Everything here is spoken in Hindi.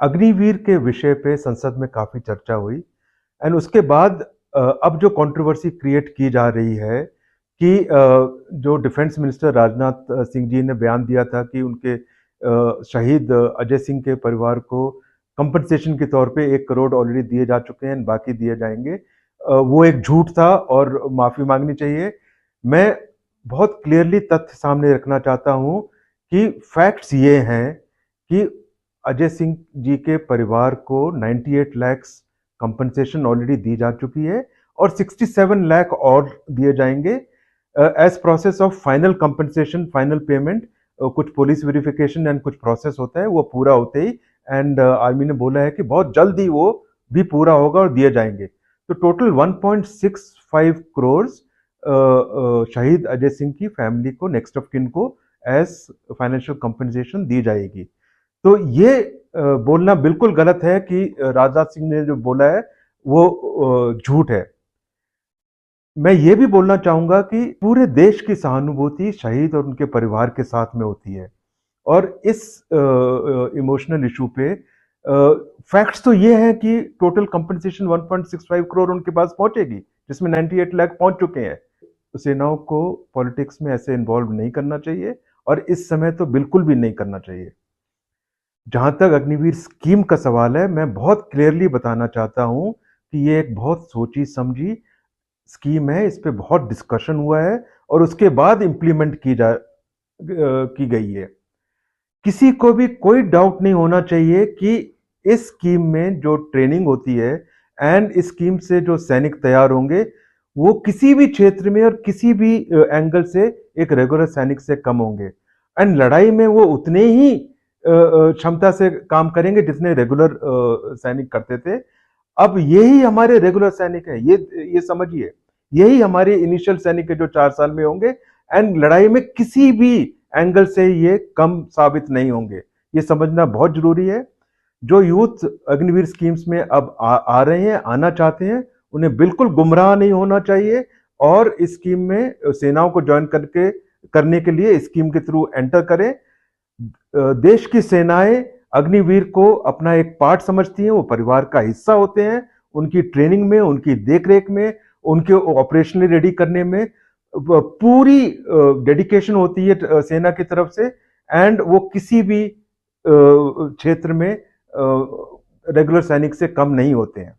अग्निवीर के विषय पे संसद में काफी चर्चा हुई एंड उसके बाद अब जो कंट्रोवर्सी क्रिएट की जा रही है कि जो डिफेंस मिनिस्टर राजनाथ सिंह जी ने बयान दिया था कि उनके शहीद अजय सिंह के परिवार को कंपनसेशन के तौर पे 1 करोड़ ऑलरेडी दिए जा चुके हैं, बाकी दिए जाएंगे। वो एक झूठ था और माफी मांगनी चाहिए। मैं बहुत क्लियरली तथ्य सामने रखना चाहता हूं कि फैक्ट्स ये हैं कि अजय सिंह जी के परिवार को 98 लाख कंपनसेशन ऑलरेडी दी जा चुकी है और 67 लाख और दिए जाएंगे as process of final compensation, final payment. कुछ पुलिस वेरिफिकेशन एंड कुछ प्रोसेस होता है, वो पूरा होते ही एंड आर्मी ने बोला है कि बहुत जल्द ही वो भी पूरा होगा और दिए जाएंगे। तो टोटल 1.65 करोड़ शहीद अजय सिंह की फैमिली को, नेक्स्ट ऑफ किन को एज फाइनेंशियल कंपनसेशन दी जाएगी। तो ये बोलना बिल्कुल गलत है कि राजनाथ सिंह ने जो बोला है वो झूठ है। मैं ये भी बोलना चाहूंगा कि पूरे देश की सहानुभूति शहीद और उनके परिवार के साथ में होती है और इस इमोशनल इशू पे फैक्ट्स तो ये हैं कि टोटल कंपनसेशन 1.65 करोड़ उनके पास पहुंचेगी, जिसमें 98 लाख पहुंच चुके हैं। सेनाओं को पॉलिटिक्स में ऐसे इन्वॉल्व नहीं करना चाहिए और इस समय तो बिल्कुल भी नहीं करना चाहिए। जहां तक अग्निवीर स्कीम का सवाल है, मैं बहुत क्लियरली बताना चाहता हूं कि ये एक बहुत सोची समझी स्कीम है। इस पे बहुत डिस्कशन हुआ है और उसके बाद इंप्लीमेंट की गई है। किसी को भी कोई डाउट नहीं होना चाहिए कि इस स्कीम में जो ट्रेनिंग होती है एंड इस स्कीम से जो सैनिक तैयार होंगे वो किसी भी क्षेत्र में और किसी भी एंगल से एक रेगुलर सैनिक से कम होंगे एंड लड़ाई में वो उतने ही क्षमता से काम करेंगे जितने रेगुलर सैनिक करते थे। अब यही हमारे रेगुलर सैनिक है, ये समझिए, यही हमारे इनिशियल सैनिक है जो 4 साल में होंगे एंड लड़ाई में किसी भी एंगल से ये कम साबित नहीं होंगे। ये समझना बहुत जरूरी है। जो यूथ अग्निवीर स्कीम्स में अब आ रहे हैं, आना चाहते हैं, उन्हें बिल्कुल गुमराह नहीं होना चाहिए और इस स्कीम में सेनाओं को ज्वाइन करने के लिए स्कीम के थ्रू एंटर करें। देश की सेनाएं अग्निवीर को अपना एक पार्ट समझती हैं, वो परिवार का हिस्सा होते हैं। उनकी ट्रेनिंग में, उनकी देखरेख में, उनके ऑपरेशनली रेडी करने में पूरी डेडिकेशन होती है सेना की तरफ से एंड वो किसी भी क्षेत्र में रेगुलर सैनिक से कम नहीं होते हैं।